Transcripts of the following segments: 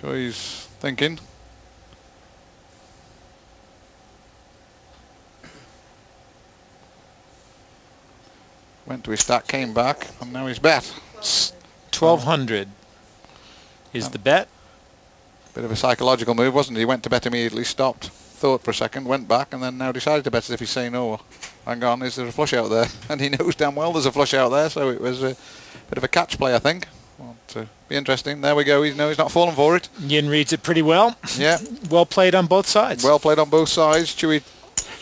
Chewy's thinking. Went to his stack, came back, and now he's bet. 1,200 is the bet. Bit of a psychological move, wasn't it? He went to bet immediately, stopped, thought for a second, went back, and then now decided to bet as if he's saying, oh, hang on, is there a flush out there? And he knows damn well there's a flush out there, so it was a bit of a catch play, I think. Won't be interesting. There we go. He's not fallen for it. Yin reads it pretty well. Yeah. Well played on both sides. Well played on both sides. Chewy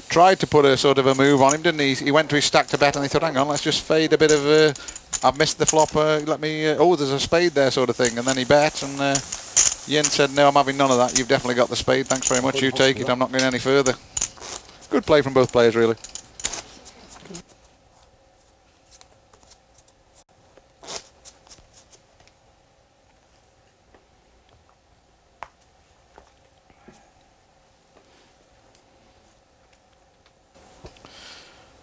tried to put a sort of a move on him, didn't he? He went to his stack to bet, and he thought, hang on, let's just fade a bit of I've missed the flop, let me, oh, there's a spade there sort of thing. And then he bet, and Yin said, no, I'm having none of that. You've definitely got the spade. Thanks very much. You take it. I'm not going any further. Good play from both players, really.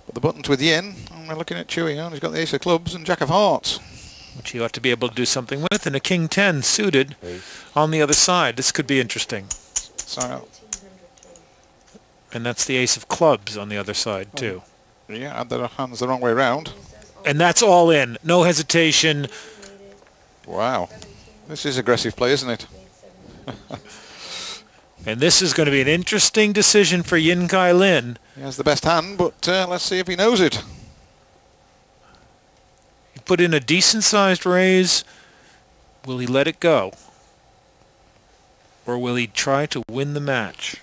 But the button's with Yin, and we're looking at Chewy, and he's got the ace of clubs and jack of hearts. Which he ought to be able to do something with, and a king 10 suited on the other side. This could be interesting. So, and that's the ace of clubs on the other side too. Yeah, and their hands the wrong way round. And that's all in. No hesitation. Wow. This is aggressive play, isn't it? And this is going to be an interesting decision for Yin Kai Lin. He has the best hand, but let's see if he knows it. He put in a decent-sized raise. Will he let it go? Or will he try to win the match?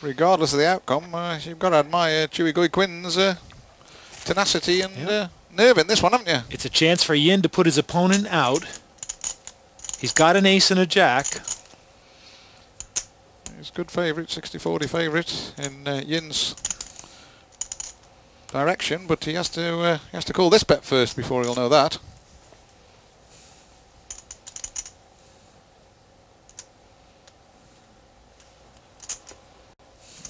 Regardless of the outcome, you've got to admire Chewy Gui Quinn's tenacity and nerve in this one, haven't you? It's a chance for Yin to put his opponent out. He's got an ace and a jack. He's a good favourite, 60-40 favourite in Yin's direction, but he has to call this bet first before he'll know that.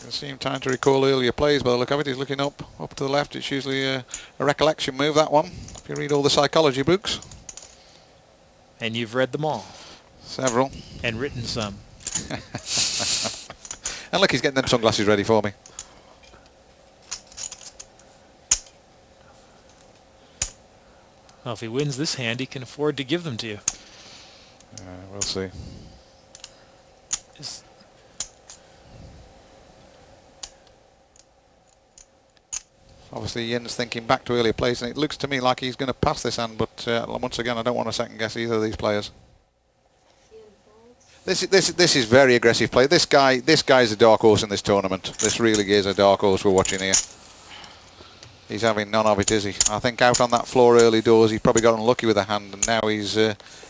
It seemed time to recall earlier plays by the look of it. He's looking up to the left. It's usually a recollection move, that one, if you read all the psychology books. And you've read them all. Several. And written some. And look, he's getting them sunglasses ready for me. Well, if he wins this hand, he can afford to give them to you. We'll see. Obviously, Yin's thinking back to earlier plays, and it looks to me like he's going to pass this hand, but once again, I don't want to second guess either of these players. This is very aggressive play. This guy's a dark horse in this tournament. This really is a dark horse we're watching here. He's having none of it, is he? I think out on that floor early doors, he probably got unlucky with a hand, and now he's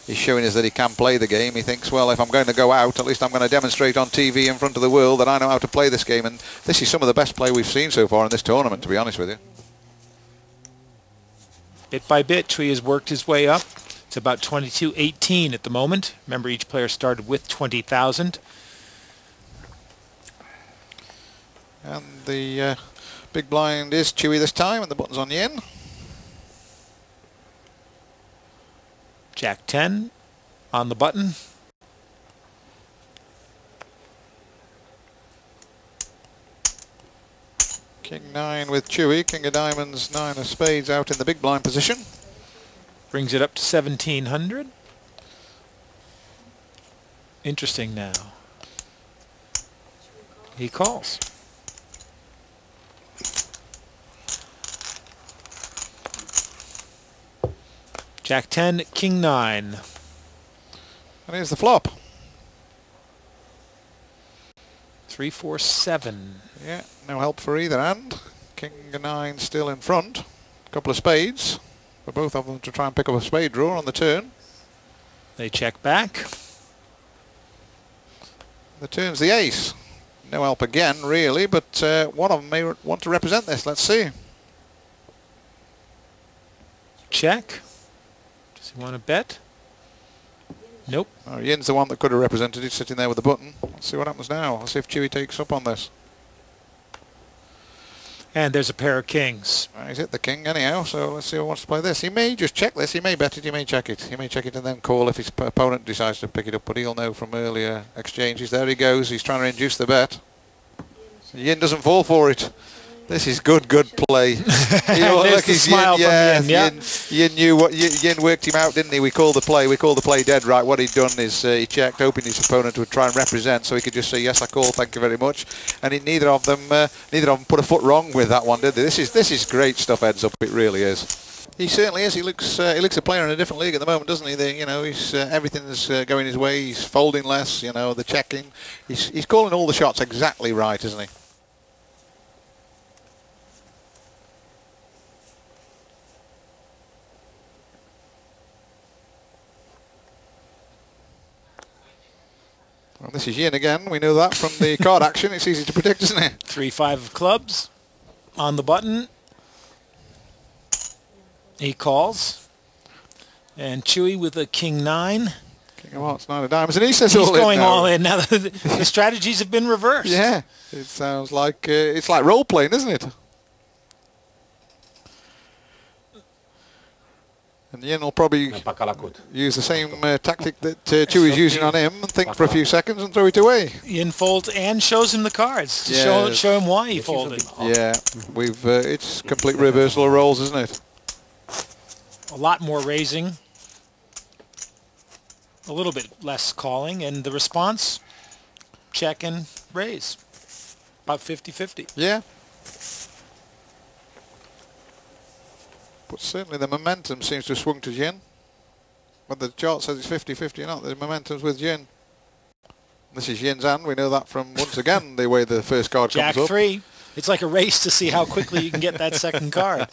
showing us that he can play the game. He thinks, well, if I'm going to go out, at least I'm going to demonstrate on TV in front of the world that I know how to play this game. And this is some of the best play we've seen so far in this tournament, to be honest with you. Bit by bit, Chewy has worked his way up. It's about 22-18 at the moment. Remember, each player started with 20,000. And the big blind is Chewy this time, and the button's on Yin. Jack 10 on the button. King 9 with Chewy. King of diamonds, 9 of spades out in the big blind position. Brings it up to 1,700. Interesting now. He calls. Jack 10, King 9. And here's the flop. 3, 4, 7. Yeah, no help for either hand. King 9 still in front. A couple of spades for both of them to try and pick up a spade draw on the turn. They check back. The turn's the ace. No help again, really, but one of them may want to represent this. Let's see. Check. Does he want to bet? Nope. Oh, Yin's the one that could have represented it, sitting there with the button. Let's see what happens now. Let's see if Chewy takes up on this. And there's a pair of kings. He's hit the king anyhow, so let's see who wants to play this. He may just check this, he may bet it, he may check it. He may check it and then call if his opponent decides to pick it up, but he'll know from earlier exchanges. There he goes, he's trying to induce the bet. Yin doesn't fall for it. This is good play. You know, look, he's smile Yin, from Yin, Yin knew what Yin worked him out, didn't he? We called the play dead right. What he'd done is he checked, hoping his opponent would try and represent, so he could just say yes, I call, thank you very much. And neither of them put a foot wrong with that one, did they? This is great stuff, heads up. It really is. He certainly is. He looks a player in a different league at the moment, doesn't he? You know, he's everything's going his way. He's folding less. You know, the checking. He's calling all the shots exactly right, isn't he? Well, this is Yin again. We know that from the card action. It's easy to predict, isn't it? 3-5 of clubs on the button. He calls. And Chewy with a king 9. King of hearts, 9 of diamonds. And he says he's all in going now. all in. Now the strategies have been reversed. Yeah. It sounds like it's like role playing, isn't it? And Yin will probably use the same tactic that Chewy's using on him and think for a few seconds and throw it away. Yin folds and shows him the cards to show him why he folded. Yeah, it's complete reversal of roles, isn't it? A lot more raising, a little bit less calling, and the response, check and raise. About 50-50. Yeah. But certainly the momentum seems to have swung to Yin. But the chart says it's 50-50 or not. The momentum's with Yin. This is Yin's hand. We know that from, once again, the way the first card comes up. Jack 3. It's like a race to see how quickly you can get that second card.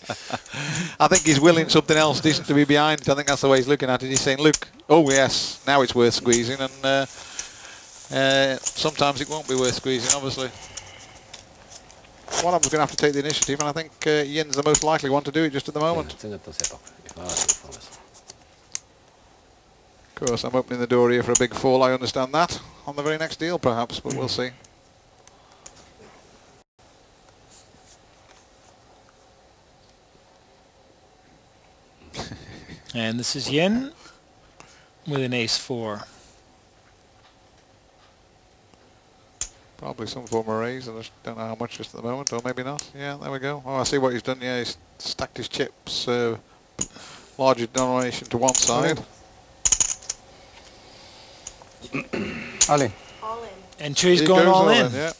I think he's willing something else decent to be behind. I think that's the way he's looking at it. He's saying, look, oh yes, now it's worth squeezing. And sometimes it won't be worth squeezing, obviously. One of them's going to have to take the initiative, and I think Yin's the most likely one to do it just at the moment. Of course, I'm opening the door here for a big fall, I understand that. On the very next deal, perhaps, but we'll see. And this is Yin with an ace 4. Probably some form of raise. I just don't know how much just at the moment, or maybe not. Yeah, there we go. Oh, I see what he's done. Yeah, he's stacked his chips, larger denomination to one side. All in. And Chewy's going all in. Yeah.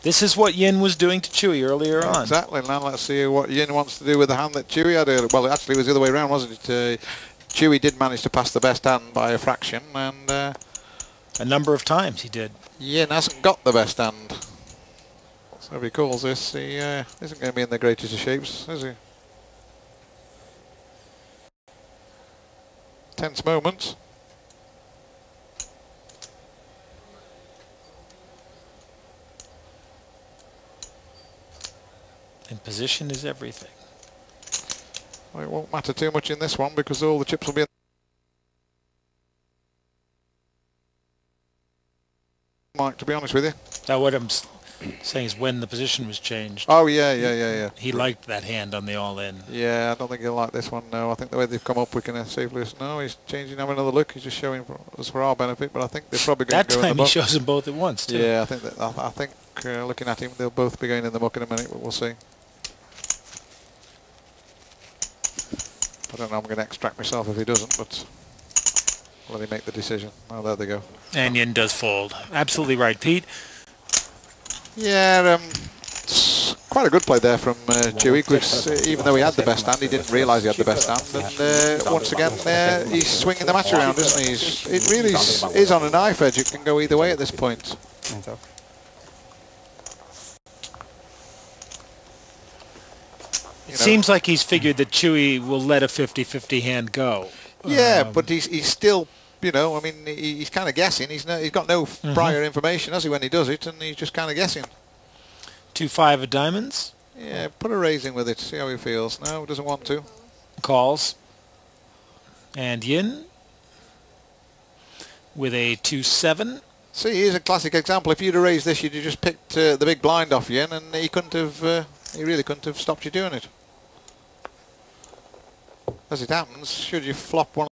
This is what Yin was doing to Chewy earlier on. Exactly. Now let's see what Yin wants to do with the hand that Chewy had earlier. Well, actually, it was the other way around, wasn't it? Chewy did manage to pass the best hand by a fraction, and a number of times he did. Yin hasn't got the best hand. So if he calls this, he isn't going to be in the greatest of shapes, is he? Tense moment. And position is everything. Well, it won't matter too much in this one because all the chips will be in. Mike, to be honest with you. Now what I'm saying is when the position was changed. Oh, yeah. He liked that hand on the all-in. Yeah, I don't think he'll like this one, no. I think the way they've come up, we can safely... No, he's changing, have another look. He's just showing us for our benefit, but I think they're probably going to go in the muck. That time he shows them both at once, too. Yeah, I think looking at him, they'll both be going in the muck in a minute, but we'll see. I don't know, I'm going to extract myself if he doesn't, but let him make the decision. Oh, there they go. And Yin does fold. Absolutely right, Pete. Yeah, quite a good play there from Chewy, because even though he had the best hand, he didn't realise he had the best hand. And once again, he's swinging the match around, isn't he? It really is on a knife edge. It can go either way at this point. It seems like he's figured that Chewy will let a 50-50 hand go. Yeah, but he's still, you know, I mean, he's kind of guessing. He's got no prior information, has he, when he does it, and he's just kind of guessing. 2-5 of diamonds. Yeah, put a raise in with it, see how he feels. No, doesn't want to. Calls. And Yin with a 2-7. See, here's a classic example. If you'd have raised this, you'd have just picked the big blind off you, and he couldn't have. He really couldn't have stopped you doing it. As it happens, should you flop one